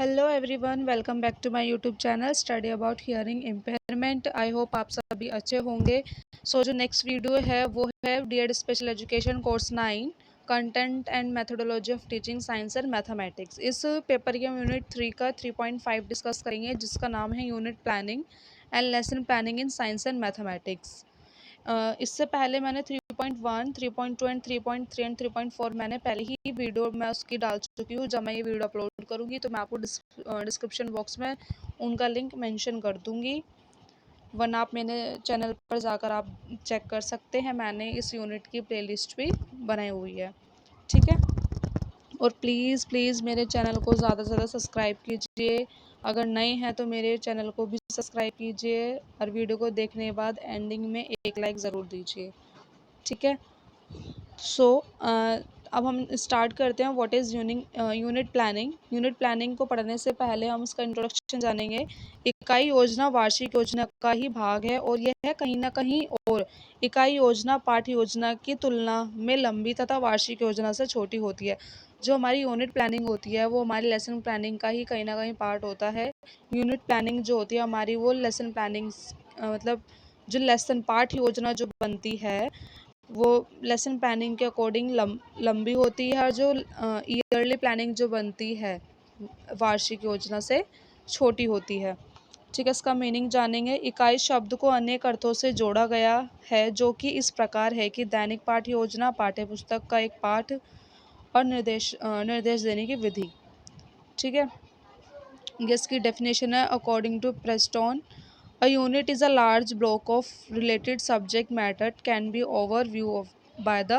Hello everyone, welcome back to my YouTube channel study about hearing impairment. I hope आप सभी अच्छे होंगे। जो नेक्स्ट वीडियो है वो है DEd special education course 9 content and methodology of teaching science and mathematics. इस paper के यूनिट 3 का 3.5 डिस्कस करेंगे, जिसका नाम है unit planning and lesson planning in science and mathematics. इससे पहले मैंने 3.1, 3.2 एंड 3.3 एंड 3.4 मैंने पहले ही वीडियो मैं उसकी डाल चुकी हूँ। जब मैं ये वीडियो अपलोड करूँगी तो मैं आपको डिस्क्रिप्शन बॉक्स में उनका लिंक मेंशन कर दूँगी, वरना आप मेरे चैनल पर जाकर आप चेक कर सकते हैं। मैंने इस यूनिट की प्लेलिस्ट भी बनाई हुई है, ठीक है। और प्लीज़ प्लीज़ मेरे चैनल को ज़्यादा से ज़्यादा सब्सक्राइब कीजिए। अगर नए हैं तो मेरे चैनल को भी सब्सक्राइब कीजिए और वीडियो को देखने के बाद एंडिंग में एक लाइक ज़रूर दीजिए, ठीक है। अब हम स्टार्ट करते हैं। What is unit planning. Unit planning को पढ़ने से पहले हम इसका इंट्रोडक्शन जानेंगे। इकाई योजना वार्षिक योजना का ही भाग है और यह है कहीं ना कहीं और इकाई योजना पाठ्य योजना की तुलना में लंबी तथा वार्षिक योजना से छोटी होती है। जो हमारी यूनिट प्लानिंग होती है वो हमारी लेसन प्लानिंग का ही कहीं ना कहीं पार्ट होता है। यूनिट प्लानिंग जो होती है हमारी वो लेसन प्लानिंग मतलब जो लेसन पाठ्य योजना जो बनती है वो लेसन प्लानिंग के अकॉर्डिंग लंबी होती है, और जो ईयरली प्लानिंग जो बनती है वार्षिक योजना से छोटी होती है, ठीक है। इसका मीनिंग जानेंगे। इकाई शब्द को अनेक अर्थों से जोड़ा गया है, जो कि इस प्रकार है कि दैनिक पाठ्य योजना पाठ्य पुस्तक का एक पाठ और निर्देश देने की विधि, ठीक है। इसकी डेफिनेशन है according to Preston, A unit is a large block of related subject matter can be overview of by the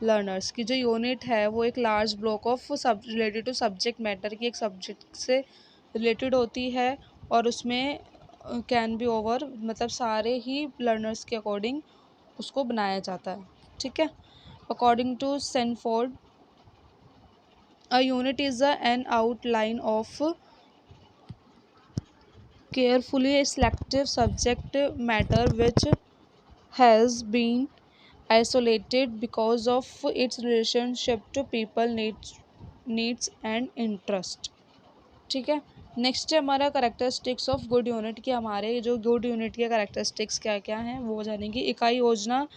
learners। की जो यूनिट है वो एक large block of related to subject matter की एक सब्जेक्ट से रिलेटेड होती है, और उसमें कैन बी ओवर मतलब सारे ही लर्नर्स के अकॉर्डिंग उसको बनाया जाता है, ठीक है। According to Sanford, a unit is an outline of carefully selected subject matter which has been isolated because of its relationship to people needs and interest, ठीक है। नेक्स्ट है हमारा करेक्टरिस्टिक्स ऑफ गुड यूनिट की। हमारे जो good unit के characteristics क्या क्या हैं वो जानेंगे। इकाई योजना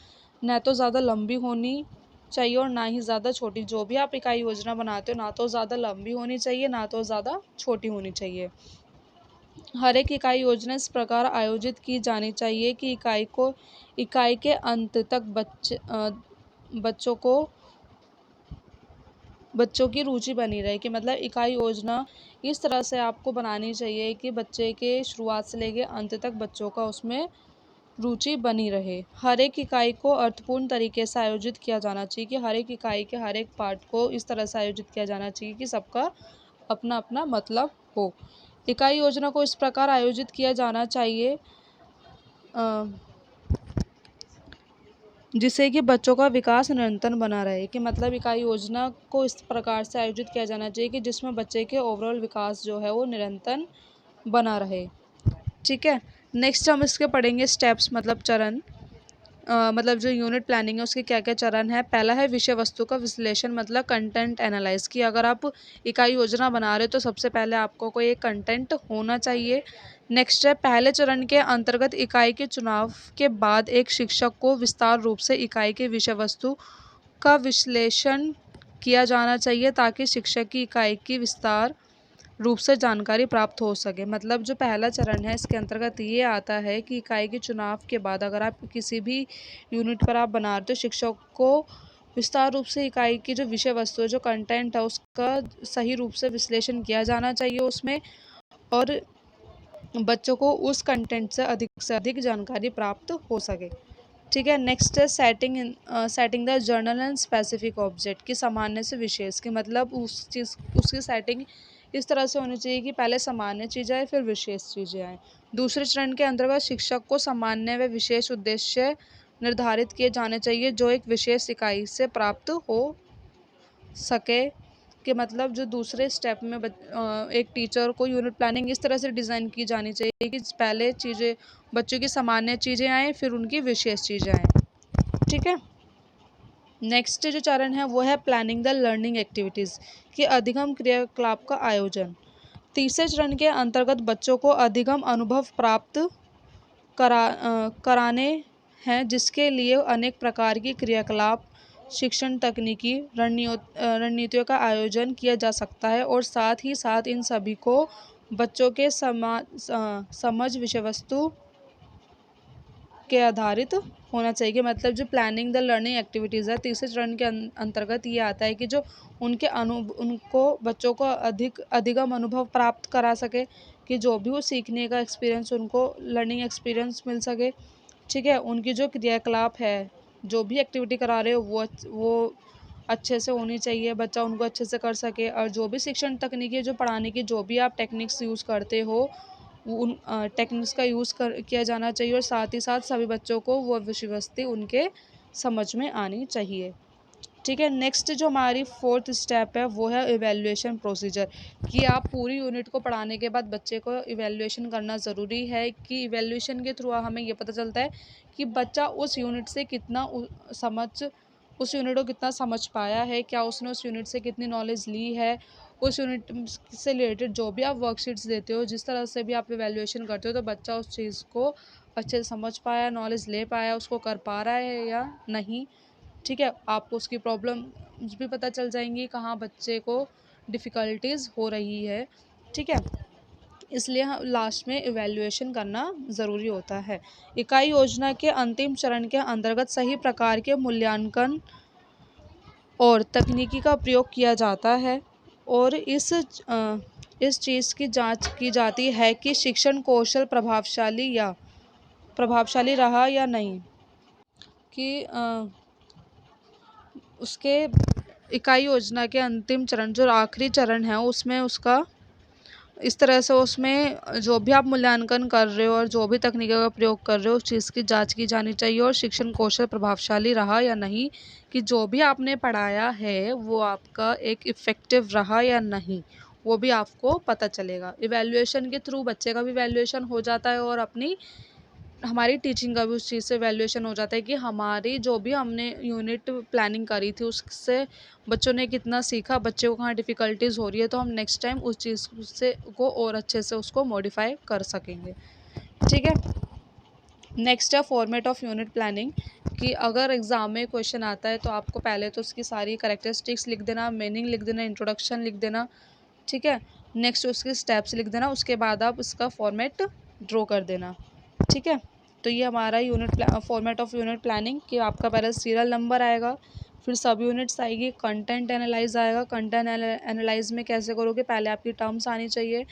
न तो ज़्यादा लंबी होनी चाहिए और ना ही ज़्यादा छोटी। जो भी आप इकाई योजना बनाते हो ना तो ज़्यादा लंबी होनी चाहिए ना तो ज़्यादा छोटी होनी चाहिए। हर एक इकाई योजना इस प्रकार आयोजित की जानी चाहिए कि इकाई के अंत तक बच्चों की रुचि बनी रहे। कि मतलब इकाई योजना इस तरह से आपको बनानी चाहिए कि बच्चे के शुरुआत से लेके अंत तक बच्चों का उसमें रुचि बनी रहे। हर एक इकाई को अर्थपूर्ण तरीके से आयोजित किया जाना चाहिए। कि हर एक इकाई के हर एक पार्ट को इस तरह से आयोजित किया जाना चाहिए कि सबका अपना अपना मतलब हो। इकाई योजना को इस प्रकार आयोजित किया जाना चाहिए जिससे कि बच्चों का विकास निरंतर बना रहे। कि मतलब इकाई योजना को इस प्रकार से आयोजित किया जाना चाहिए कि जिसमें बच्चे के ओवरऑल विकास जो है वो निरंतर बना रहे, ठीक है। नेक्स्ट हम इसके पढ़ेंगे स्टेप्स मतलब चरण। मतलब जो यूनिट प्लानिंग है उसके क्या क्या चरण है। पहला है विषय वस्तु का विश्लेषण मतलब कंटेंट एनालाइज। की अगर आप इकाई योजना बना रहे हो तो सबसे पहले आपको कोई एक कंटेंट होना चाहिए। नेक्स्ट है पहले चरण के अंतर्गत इकाई के चुनाव के बाद एक शिक्षक को विस्तार रूप से इकाई के विषय वस्तु का विश्लेषण किया जाना चाहिए, ताकि शिक्षक की इकाई की विस्तार रूप से जानकारी प्राप्त हो सके। मतलब जो पहला चरण है इसके अंतर्गत ये आता है कि इकाई के चुनाव के बाद अगर आप किसी भी यूनिट पर आप बना रहे हो तो शिक्षक को विस्तार रूप से इकाई की जो विषय वस्तु है जो कंटेंट है उसका सही रूप से विश्लेषण किया जाना चाहिए उसमें, और बच्चों को उस कंटेंट से अधिक जानकारी प्राप्त हो सके, ठीक है। नेक्स्ट है setting the journal and specific object. की सामान्य से विशेष। की मतलब उसकी सेटिंग इस तरह से होनी चाहिए कि पहले सामान्य चीज़ें आए फिर विशेष चीज़ें आए। दूसरे चरण के अंतर्गत शिक्षक को सामान्य व विशेष उद्देश्य निर्धारित किए जाने चाहिए जो एक विशेष इकाई से प्राप्त हो सके। कि मतलब जो दूसरे स्टेप में एक टीचर को यूनिट प्लानिंग इस तरह से डिज़ाइन की जानी चाहिए कि पहले चीज़ें बच्चों की सामान्य चीज़ें आएँ फिर उनकी विशेष चीज़ें आएँ, ठीक है। नेक्स्ट जो चरण है वो है प्लानिंग द लर्निंग एक्टिविटीज़। कि अधिगम क्रियाकलाप का आयोजन। तीसरे चरण के अंतर्गत बच्चों को अधिगम अनुभव प्राप्त कराने हैं, जिसके लिए अनेक प्रकार की क्रियाकलाप, शिक्षण तकनीकी रणनीतियों का आयोजन किया जा सकता है और साथ ही साथ इन सभी को बच्चों के समझ विषय वस्तु के आधारित होना चाहिए कि मतलब जो प्लानिंग द लर्निंग एक्टिविटीज़ है तीसरे चरण के अंतर्गत ये आता है कि जो उनको बच्चों को अधिगम अनुभव प्राप्त करा सके, कि जो भी वो सीखने का एक्सपीरियंस उनको लर्निंग एक्सपीरियंस मिल सके। ठीक है, उनकी जो क्रियाकलाप है, जो भी एक्टिविटी करा रहे हो वो अच्छे से होनी चाहिए, बच्चा उनको अच्छे से कर सके। और जो भी शिक्षण तकनीकी जो पढ़ाने की जो भी आप टेक्निक्स यूज़ करते हो, उन टेक्निक्स का यूज़ किया जाना चाहिए और साथ ही साथ सभी बच्चों को वो विषय वस्तु उनके समझ में आनी चाहिए। ठीक है, नेक्स्ट जो हमारी फोर्थ स्टेप है वो है इवैल्यूएशन प्रोसीजर, कि आप पूरी यूनिट को पढ़ाने के बाद बच्चे को इवैल्यूएशन करना ज़रूरी है, कि इवैल्यूएशन के थ्रू हमें ये पता चलता है कि बच्चा उस यूनिट से कितना उस यूनिट को कितना समझ पाया है, क्या उसने उस यूनिट से कितनी नॉलेज ली है। उस यूनिट से रिलेटेड जो भी आप वर्कशीट्स देते हो, जिस तरह से भी आप इवैल्यूएशन करते हो, तो बच्चा उस चीज़ को अच्छे से समझ पाया, नॉलेज ले पाया, उसको कर पा रहा है या नहीं। ठीक है, आपको उसकी प्रॉब्लम भी पता चल जाएंगी, कहाँ बच्चे को डिफ़िकल्टीज़ हो रही है। ठीक है, इसलिए लास्ट में इवैल्यूएशन करना ज़रूरी होता है। इकाई योजना के अंतिम चरण के अंतर्गत सही प्रकार के मूल्यांकन और तकनीकी का प्रयोग किया जाता है और इस चीज़ की जांच की जाती है कि शिक्षण कौशल प्रभावशाली रहा या नहीं, कि उसके इकाई योजना के अंतिम चरण जो आखिरी चरण है उसमें उसका इस तरह से उसमें जो भी आप मूल्यांकन कर रहे हो और जो भी तकनीकों का प्रयोग कर रहे हो उस चीज़ की जांच की जानी चाहिए और शिक्षण कौशल प्रभावशाली रहा या नहीं, कि जो भी आपने पढ़ाया है वो आपका एक इफ़ेक्टिव रहा या नहीं, वो भी आपको पता चलेगा। इवैल्यूएशन के थ्रू बच्चे का भी इवैल्यूएशन हो जाता है और अपनी हमारी टीचिंग का भी उस चीज़ से वैल्यूएशन हो जाता है कि हमारी जो भी हमने यूनिट प्लानिंग करी थी उससे बच्चों ने कितना सीखा, बच्चे को कहाँ डिफ़िकल्टीज़ हो रही है, तो हम नेक्स्ट टाइम उस चीज़ से को और अच्छे से उसको मॉडिफाई कर सकेंगे। ठीक है, नेक्स्ट है फॉर्मेट ऑफ यूनिट प्लानिंग, कि अगर एग्ज़ाम में क्वेश्चन आता है तो आपको पहले तो उसकी सारी कैरेक्टरिस्टिक्स लिख देना, मीनिंग लिख देना, इंट्रोडक्शन लिख देना। ठीक है, नेक्स्ट उसके स्टेप्स लिख देना, उसके बाद आप उसका फॉर्मेट ड्रॉ कर देना। ठीक है, तो ये हमारा फॉर्मेट ऑफ यूनिट प्लानिंग, कि आपका पहले सीरियल नंबर आएगा, फिर सब यूनिट्स आएगी, कंटेंट एनालाइज आएगा। कंटेंट एनालाइज में कैसे करोगे, पहले आपकी टर्म्स आनी चाहिए,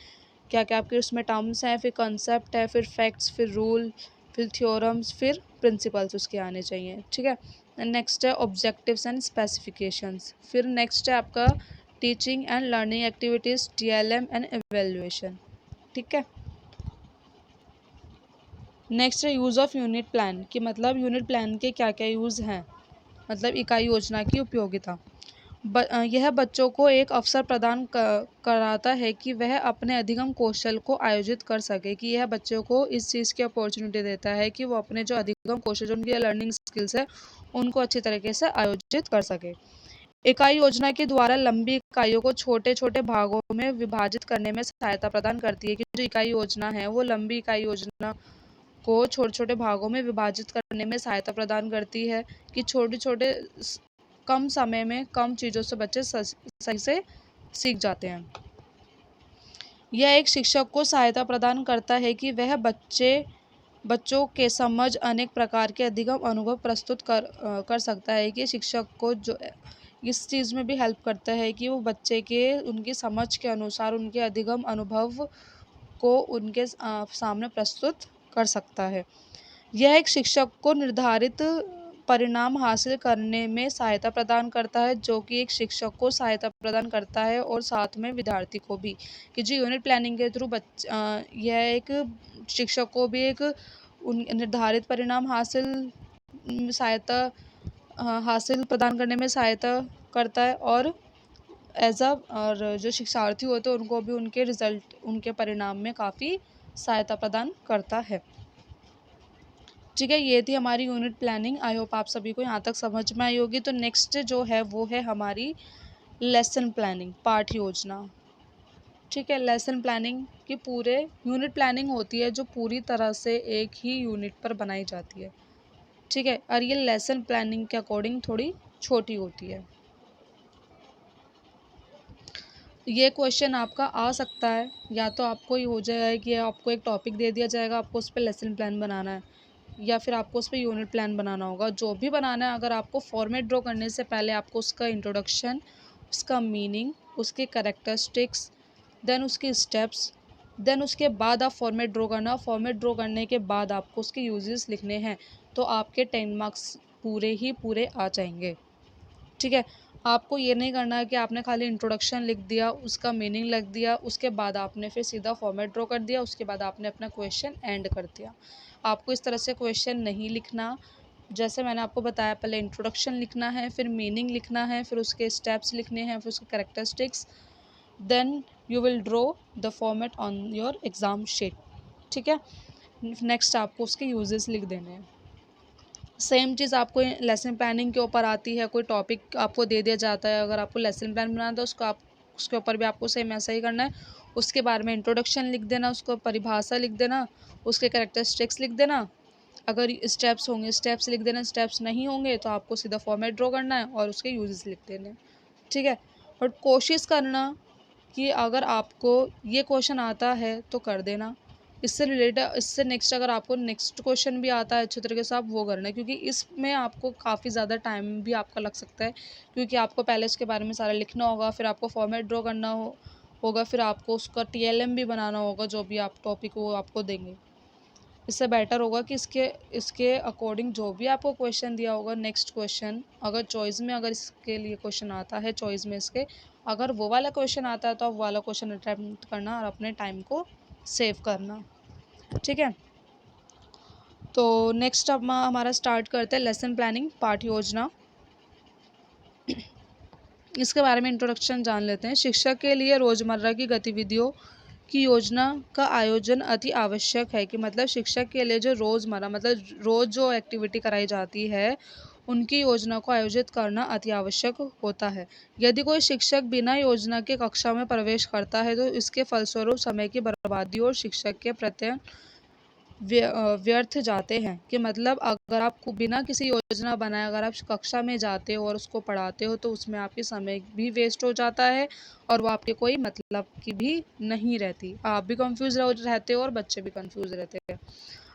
क्या क्या आपके उसमें टर्म्स हैं, फिर कंसेप्ट है, फिर फैक्ट्स, फिर रूल, फिर थ्योरम्स, फिर प्रिंसिपल्स उसके आने चाहिए। ठीक है, नेक्स्ट है ऑब्जेक्टिव्स एंड स्पेसिफिकेशंस, फिर नेक्स्ट है आपका teaching and learning activities, TLM and evaluation. ठीक है, नेक्स्ट है यूज़ ऑफ यूनिट प्लान, कि मतलब यूनिट प्लान के क्या क्या यूज़ हैं, मतलब इकाई योजना की उपयोगिता। यह बच्चों को एक अवसर प्रदान कराता है कि वह अपने अधिगम कौशल को आयोजित कर सके, कि यह बच्चों को इस चीज़ की अपॉर्चुनिटी देता है कि वो अपने जो अधिगम कौशल, जो उनकी लर्निंग स्किल्स है, उनको अच्छी तरीके से आयोजित कर सके। इकाई योजना के द्वारा लंबी इकाइयों को छोटे छोटे भागों में विभाजित करने में सहायता प्रदान करती है, कि जो इकाई योजना है वो लंबी इकाई योजना को छोटे छोटे भागों में विभाजित करने में सहायता प्रदान करती है, कि छोटे छोटे कम समय में कम चीज़ों से बच्चे सही से सीख जाते हैं। यह एक शिक्षक को सहायता प्रदान करता है कि वह बच्चों के समझ अनेक प्रकार के अधिगम अनुभव प्रस्तुत कर सकता है, कि शिक्षक को जो इस चीज़ में भी हेल्प करता है कि वो बच्चे के उनकी समझ के अनुसार उनके अधिगम अनुभव को उनके सामने प्रस्तुत कर सकता है। यह एक शिक्षक को निर्धारित परिणाम हासिल करने में सहायता प्रदान करता है, जो कि एक शिक्षक को सहायता प्रदान करता है और साथ में विद्यार्थी को भी, कि जो यूनिट प्लानिंग के थ्रू यह एक शिक्षक को भी एक निर्धारित परिणाम हासिल प्रदान करने में सहायता करता है और और जो शिक्षार्थी होते हैं उनको भी उनके रिजल्ट, उनके परिणाम में काफ़ी सहायता प्रदान करता है। ठीक है, ये थी हमारी यूनिट प्लानिंग। आई होप आप सभी को यहाँ तक समझ में आई होगी। तो नेक्स्ट जो है वो है हमारी लेसन प्लानिंग, पाठ योजना। ठीक है। लेसन प्लानिंग की पूरे यूनिट प्लानिंग होती है जो पूरी तरह से एक ही यूनिट पर बनाई जाती है, ठीक है। और ये लेसन प्लानिंग के अकॉर्डिंग थोड़ी छोटी होती है। ये क्वेश्चन आपका आ सकता है, या तो आपको ये हो जाएगा कि आपको एक टॉपिक दे दिया जाएगा, आपको उस पर लेसन प्लान बनाना है, या फिर आपको उस पर यूनिट प्लान बनाना होगा। जो भी बनाना है, अगर आपको फॉर्मेट ड्रॉ करने से पहले आपको उसका इंट्रोडक्शन, उसका मीनिंग, उसके कैरेक्टरिस्टिक्स, देन उसके स्टेप्स, देन उसके बाद आप फॉर्मेट ड्रॉ करना। फॉर्मेट ड्रॉ करने के बाद आपको उसके यूजेस लिखने हैं, तो आपके 10 मार्क्स पूरे आ जाएंगे, ठीक है। आपको ये नहीं करना है कि आपने खाली इंट्रोडक्शन लिख दिया, उसका मीनिंग लिख दिया, उसके बाद आपने फिर सीधा फॉर्मेट ड्रॉ कर दिया, उसके बाद आपने अपना क्वेश्चन एंड कर दिया। आपको इस तरह से क्वेश्चन नहीं लिखना। जैसे मैंने आपको बताया, पहले इंट्रोडक्शन लिखना है, फिर मीनिंग लिखना है, फिर उसके स्टेप्स लिखने हैं, फिर उसके characteristics, then you will draw the format on your exam sheet, ठीक है। नेक्स्ट आपको उसके यूजेस लिख देने हैं। सेम चीज़ आपको लेसन प्लानिंग के ऊपर आती है। कोई टॉपिक आपको दे दिया जाता है, अगर आपको लेसन प्लान बनाना है तो उसको आप उसके ऊपर भी आपको सेम ऐसा ही करना है। उसके बारे में इंट्रोडक्शन लिख देना, उसको परिभाषा लिख देना, उसके कैरेक्टरिस्टिक्स लिख देना। अगर स्टेप्स होंगे स्टेप्स लिख देना, स्टेप्स नहीं होंगे तो आपको सीधा फॉर्मेट ड्रॉ करना है और उसके यूजेस लिख देने हैं, ठीक है। बट कोशिश करना कि अगर आपको ये क्वेश्चन आता है तो कर देना। इससे रिलेटेड, इससे नेक्स्ट अगर आपको नेक्स्ट क्वेश्चन भी आता है अच्छे तरीके से, आप वो करना है, क्योंकि इसमें आपको काफ़ी ज़्यादा टाइम भी आपका लग सकता है, क्योंकि आपको पहले इसके बारे में सारा लिखना होगा, फिर आपको फॉर्मेट ड्रॉ करना होगा, फिर आपको उसका TLM भी बनाना होगा, जो भी आप टॉपिक वो आपको देंगे। इससे बेटर होगा कि इसके अकॉर्डिंग जो भी आपको क्वेश्चन दिया होगा, नेक्स्ट क्वेश्चन अगर चॉइस में, अगर इसके लिए क्वेश्चन आता है चॉइस में इसके, अगर वो वाला क्वेश्चन आता है तो आप वाला क्वेश्चन अटेम्प्ट करना और अपने टाइम को सेव करना, ठीक है। तो नेक्स्ट अब हमारा स्टार्ट करते हैं लेसन प्लानिंग पाठ योजना। इसके बारे में इंट्रोडक्शन जान लेते हैं। शिक्षक के लिए रोज़मर्रा की गतिविधियों की योजना का आयोजन अति आवश्यक है, कि मतलब शिक्षक के लिए जो रोज़मर्रा मतलब रोज़ जो एक्टिविटी कराई जाती है, उनकी योजना को आयोजित करना अति आवश्यक होता है। यदि कोई शिक्षक बिना योजना के कक्षा में प्रवेश करता है तो इसके फलस्वरूप समय की बर्बादी और शिक्षक के प्रत्यय व्यर्थ जाते हैं। कि मतलब अगर आप बिना किसी योजना बनाए अगर आप कक्षा में जाते हो और उसको पढ़ाते हो तो उसमें आपके समय भी वेस्ट हो जाता है और वो आपके कोई मतलब की भी नहीं रहती। आप भी कंफ्यूज रहते हो और बच्चे भी कंफ्यूज रहते हैं।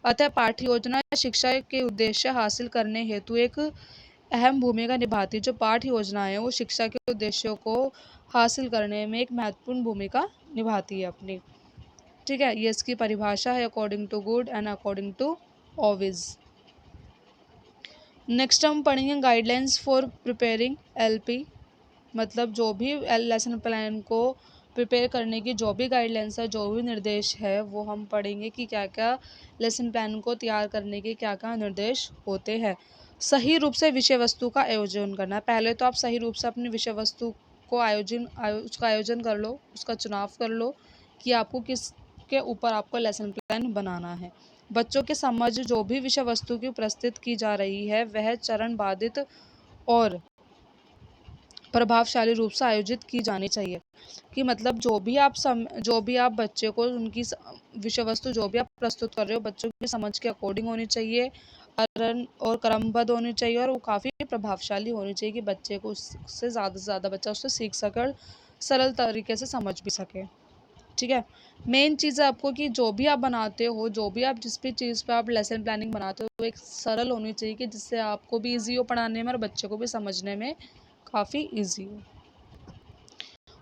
अतः पाठ्य योजना शिक्षा के उद्देश्य हासिल करने हेतु एक अहम भूमिका निभाती है। जो पाठ्य योजना है वो शिक्षा के उद्देश्यों को हासिल करने में एक महत्वपूर्ण भूमिका निभाती है अपनी, ठीक है। ये इसकी परिभाषा है according to good and according to ऑविज। नेक्स्ट हम पढ़ेंगे गाइडलाइंस फॉर प्रिपेयरिंग LP, मतलब जो भी लेसन प्लान को प्रिपेयर करने की जो भी गाइडलाइंस है, जो भी निर्देश है, वो हम पढ़ेंगे कि क्या क्या लेसन प्लान को तैयार करने के क्या क्या निर्देश होते हैं। सही रूप से विषय वस्तु का आयोजन करना। पहले तो आप सही रूप से अपनी विषय वस्तु को उसका आयोजन कर लो, उसका चुनाव कर लो कि आपको किस के ऊपर आपको लेसन प्लान बनाना है। बच्चों के समझ जो भी विषय वस्तु की प्रस्तुत की जा रही है वह चरण बाधित और प्रभावशाली रूप से आयोजित की जानी चाहिए। कि मतलब जो भी आप बच्चे को उनकी विषय वस्तु जो भी आप प्रस्तुत कर रहे हो बच्चों की समझ के अकॉर्डिंग होनी चाहिए और क्रमबद्ध होनी चाहिए और वो काफ़ी प्रभावशाली होनी चाहिए कि बच्चे को उससे ज़्यादा से ज़्यादा बच्चा उससे सीख सके और सरल तरीके से समझ भी सके, ठीक है। मेन चीज़ है आपको कि जो भी आप बनाते हो, जो भी आप जिस भी चीज़ पे आप लेसन प्लानिंग बनाते हो वो एक सरल होनी चाहिए कि जिससे आपको भी ईजी हो पढ़ाने में और बच्चे को भी समझने में काफ़ी ईजी हो।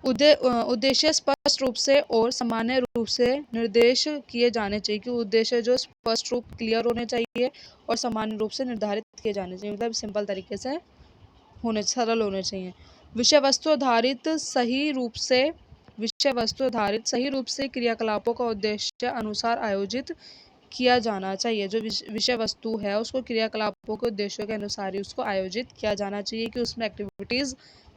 उद्देश्य स्पष्ट रूप से और सामान्य रूप से निर्देश किए जाने चाहिए। कि उद्देश्य जो स्पष्ट रूप क्लियर होने चाहिए और सामान्य रूप से निर्धारित किए जाने चाहिए, मतलब सिंपल तरीके से सरल होने चाहिए। विषय वस्तु आधारित सही रूप से क्रियाकलापों का उद्देश्य अनुसार आयोजित किया जाना चाहिए। जो विषय वस्तु है उसको क्रियाकलापों के उद्देश्यों के अनुसार ही उसको आयोजित किया जाना चाहिए। कि उसमें एक्टिविटीज़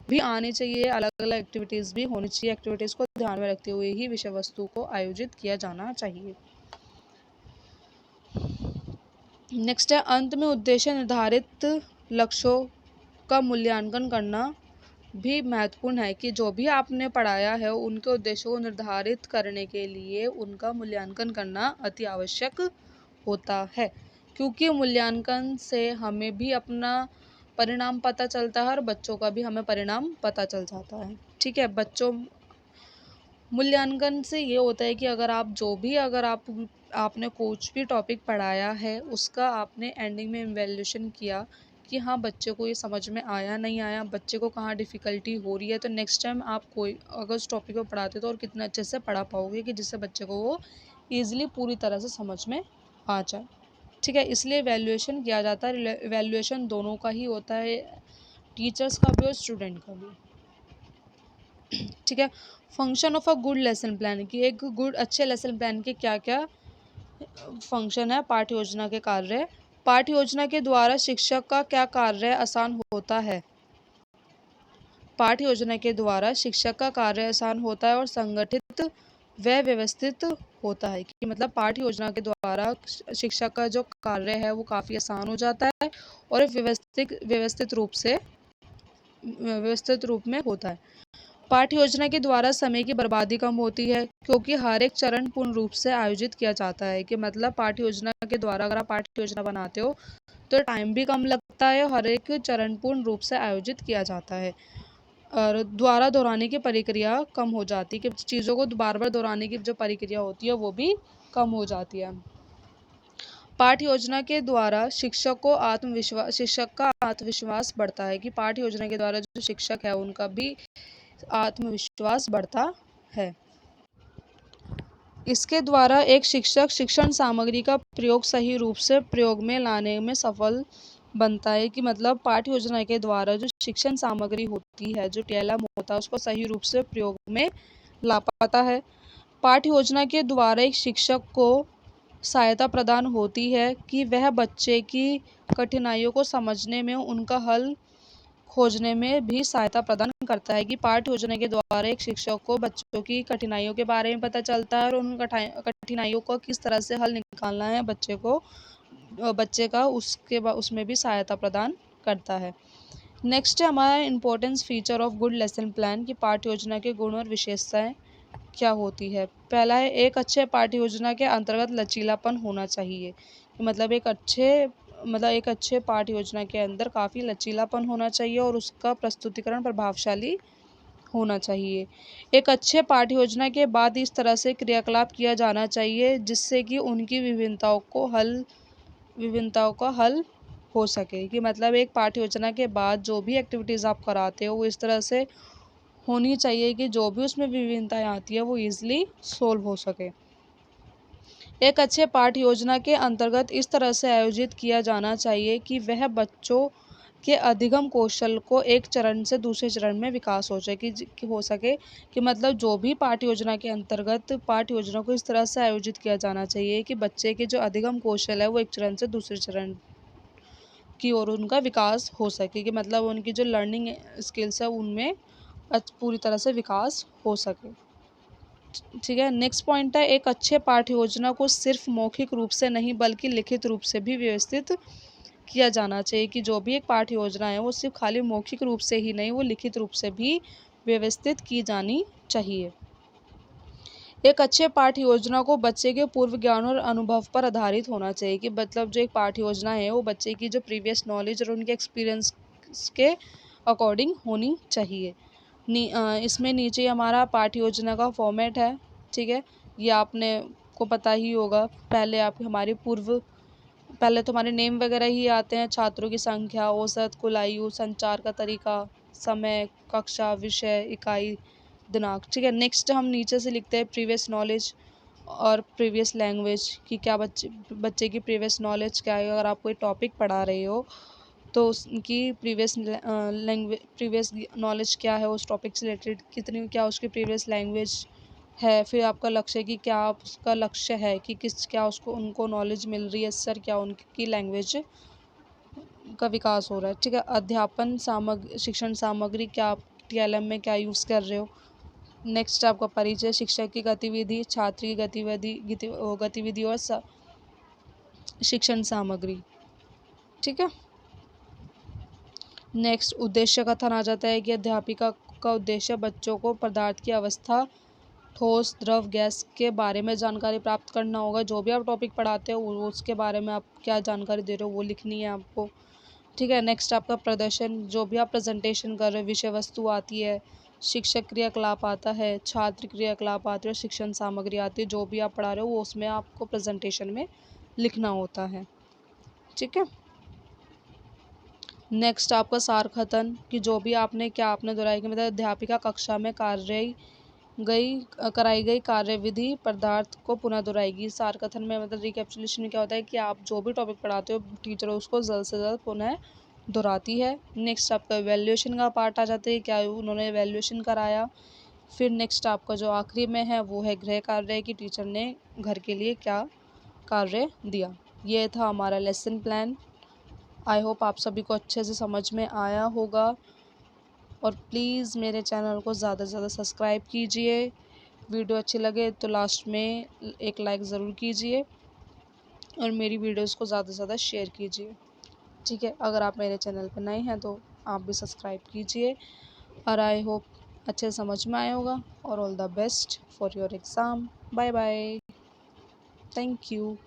भी आनी चाहिए, अलग अलग एक्टिविटीज़ भी होनी चाहिए। एक्टिविटीज़ को ध्यान में रखते हुए ही विषय वस्तु को आयोजित किया जाना चाहिए। नेक्स्ट है अंत में उद्देश्य निर्धारित लक्ष्यों का मूल्यांकन करना भी महत्वपूर्ण है कि जो भी आपने पढ़ाया है उनके उद्देश्यों को निर्धारित करने के लिए उनका मूल्यांकन करना अति आवश्यक होता है, क्योंकि मूल्यांकन से हमें भी अपना परिणाम पता चलता है और बच्चों का भी हमें परिणाम पता चल जाता है। ठीक है बच्चों, मूल्यांकन से ये होता है कि अगर आपने कुछ भी टॉपिक पढ़ाया है उसका आपने एंडिंग में इवैल्यूएशन किया कि हाँ बच्चे को ये समझ में आया नहीं आया, बच्चे को कहाँ डिफ़िकल्टी हो रही है, तो नेक्स्ट टाइम आप कोई अगर उस टॉपिक को पढ़ाते तो और कितना अच्छे से पढ़ा पाओगे कि जिससे बच्चे को वो ईज़िली पूरी तरह से समझ में आ जाए। ठीक है, इसलिए इवैल्यूएशन किया जाता है। इवैल्यूएशन दोनों का ही होता है, टीचर्स का भी और स्टूडेंट का भी। ठीक है, function of a good lesson plan कि एक गुड अच्छे लेसन प्लान के क्या क्या फंक्शन है। पाठ्य योजना के कार्य, पाठ्य योजना के द्वारा शिक्षक का क्या कार्य आसान होता है। पाठ्य योजना के द्वारा शिक्षक का कार्य आसान होता है और संगठित व व्यवस्थित होता है कि मतलब पाठ्य योजना के द्वारा शिक्षक का जो कार्य है वो काफ़ी आसान हो जाता है और व्यवस्थित रूप में होता है। पाठ्य योजना के द्वारा समय की बर्बादी कम होती है क्योंकि हर एक चरण पूर्ण रूप से आयोजित किया जाता है कि मतलब पाठ्य योजना के द्वारा अगर आप पाठ्य योजना बनाते हो तो टाइम भी कम लगता है, हर एक चरण पूर्ण रूप से आयोजित किया जाता है और द्वारा दोहराने की प्रक्रिया कम हो जाती है कि चीज़ों को बार बार दोहराने की जो प्रक्रिया होती है वो भी कम हो जाती है। पाठ्य योजना के द्वारा शिक्षक का आत्मविश्वास बढ़ता है कि पाठ्य योजना के द्वारा जो शिक्षक है उनका भी आत्मविश्वास बढ़ता है। इसके द्वारा एक शिक्षक शिक्षण सामग्री का प्रयोग सही रूप से प्रयोग में लाने में सफल बनता है कि मतलब पाठ्य योजना के द्वारा जो शिक्षण सामग्री होती है, जो टीएलएम होता है, उसको सही रूप से प्रयोग में ला पाता है। पाठ्य योजना के द्वारा एक शिक्षक को सहायता प्रदान होती है कि वह बच्चे की कठिनाइयों को समझने में, उनका हल खोजने में भी सहायता प्रदान करता है कि पाठ्य योजना के द्वारा एक शिक्षक को बच्चों की कठिनाइयों के बारे में पता चलता है और उन कठिनाइयों को किस तरह से हल निकालना है बच्चे का उसमें भी सहायता प्रदान करता है। नेक्स्ट है हमारा importance feature of good lesson plan की पाठ्य योजना के गुण और विशेषताएं क्या होती है। पहला है एक अच्छे पाठ्य योजना के अंतर्गत लचीलापन होना चाहिए, मतलब एक अच्छे पाठ्य योजना के अंदर काफ़ी लचीलापन होना चाहिए और उसका प्रस्तुतिकरण प्रभावशाली होना चाहिए। एक अच्छे पाठ्य योजना के बाद इस तरह से क्रियाकलाप किया जाना चाहिए जिससे कि उनकी विभिन्नताओं का हल हो सके कि मतलब एक पाठ्य योजना के बाद जो भी एक्टिविटीज़ आप कराते हो वो इस तरह से होनी चाहिए कि जो भी उसमें विभिन्नताएं आती है वो ईज़िली सोल्व हो सके। एक अच्छे पाठ्य योजना के अंतर्गत इस तरह से आयोजित किया जाना चाहिए कि वह बच्चों के अधिगम कौशल को एक चरण से दूसरे चरण में विकास हो सके कि मतलब जो भी पाठ्य योजना के अंतर्गत पाठ्य योजना को इस तरह से आयोजित किया जाना चाहिए कि बच्चे के जो अधिगम कौशल है वो एक चरण से दूसरे चरण की ओर उनका विकास हो सके कि मतलब उनकी जो लर्निंग स्किल्स है उनमें पूरी तरह से विकास हो सके। ठीक है, नेक्स्ट पॉइंट है एक अच्छे पाठ्य योजना को सिर्फ मौखिक रूप से नहीं बल्कि लिखित रूप से भी व्यवस्थित किया जाना चाहिए कि जो भी एक पाठ्य योजना है वो सिर्फ खाली मौखिक रूप से ही नहीं, वो लिखित रूप से भी व्यवस्थित की जानी चाहिए। एक अच्छे पाठ्य योजना को बच्चे के पूर्व ज्ञान और अनुभव पर आधारित होना चाहिए कि मतलब जो एक पाठ्य योजना है वो बच्चे की जो प्रीवियस नॉलेज और उनके एक्सपीरियंस के अकॉर्डिंग होनी चाहिए। इसमें नीचे हमारा पाठ्य योजना का फॉर्मेट है। ठीक है, ये आपने को पता ही होगा। पहले तो हमारे नेम वगैरह ही आते हैं, छात्रों की संख्या, औसत, कुल आयु, संचार का तरीका, समय, कक्षा, विषय, इकाई, दिनांक। ठीक है, नेक्स्ट हम नीचे से लिखते हैं प्रीवियस नॉलेज और प्रीवियस लैंग्वेज कि क्या बच्चे की प्रीवियस नॉलेज क्या है। अगर आप कोई टॉपिक पढ़ा रहे हो तो उसकी प्रीवियस नॉलेज क्या है, उस टॉपिक से रिलेटेड क्या उसकी प्रीवियस लैंग्वेज है। फिर आपका लक्ष्य कि क्या उसका लक्ष्य है कि क्या उनको नॉलेज मिल रही है, सर क्या उनकी लैंग्वेज का विकास हो रहा है। ठीक है, शिक्षण सामग्री क्या आप टीएलएम में क्या यूज़ कर रहे हो। नेक्स्ट आपका परिचय, शिक्षक की गतिविधि, छात्र की गतिविधि और शिक्षण सामग्री। ठीक है, नेक्स्ट उद्देश्य कथन आ जाता है कि अध्यापिका का उद्देश्य बच्चों को पदार्थ की अवस्था, ठोस, द्रव, गैस के बारे में जानकारी प्राप्त करना होगा। जो भी आप टॉपिक पढ़ाते हो उसके बारे में आप क्या जानकारी दे रहे हो वो लिखनी है आपको, ठीक है। नेक्स्ट आपका प्रदर्शन, जो भी आप प्रेजेंटेशन कर रहे हो, विषय वस्तु आती है, शिक्षक क्रियाकलाप आता है, छात्र क्रियाकलाप आती है, शिक्षण सामग्री आती है, जो भी आप पढ़ा रहे हो वो उसमें आपको प्रेजेंटेशन में लिखना होता है, ठीक है। नेक्स्ट आपका सार कथन, कि जो भी आपने दोहराई कि मतलब अध्यापिका कक्षा में कराई गई कार्यविधि पदार्थ को पुनः दोहराएगी। सार कथन में मतलब रिकैप्चुलेशन में क्या होता है कि आप जो भी टॉपिक पढ़ाते हो टीचर उसको जल्द से जल्द पुनः दोहराती है। नेक्स्ट आपका वैल्यूएशन का पार्ट आ जाता है, क्या उन्होंने वैल्यूएशन कराया। फिर नेक्स्ट आपका जो आखिरी में है वो है गृह कार्य, कि टीचर ने घर के लिए क्या कार्य दिया। ये था हमारा लेसन प्लान। आई होप आप सभी को अच्छे से समझ में आया होगा, और प्लीज़ मेरे चैनल को ज़्यादा से ज़्यादा सब्सक्राइब कीजिए। वीडियो अच्छी लगे तो लास्ट में एक लाइक ज़रूर कीजिए, और मेरी वीडियोस को ज़्यादा से ज़्यादा शेयर कीजिए, ठीक है। अगर आप मेरे चैनल पर नए हैं तो आप भी सब्सक्राइब कीजिए, और आई होप अच्छे से समझ में आया होगा। और all the best for your exam. Bye bye, thank you.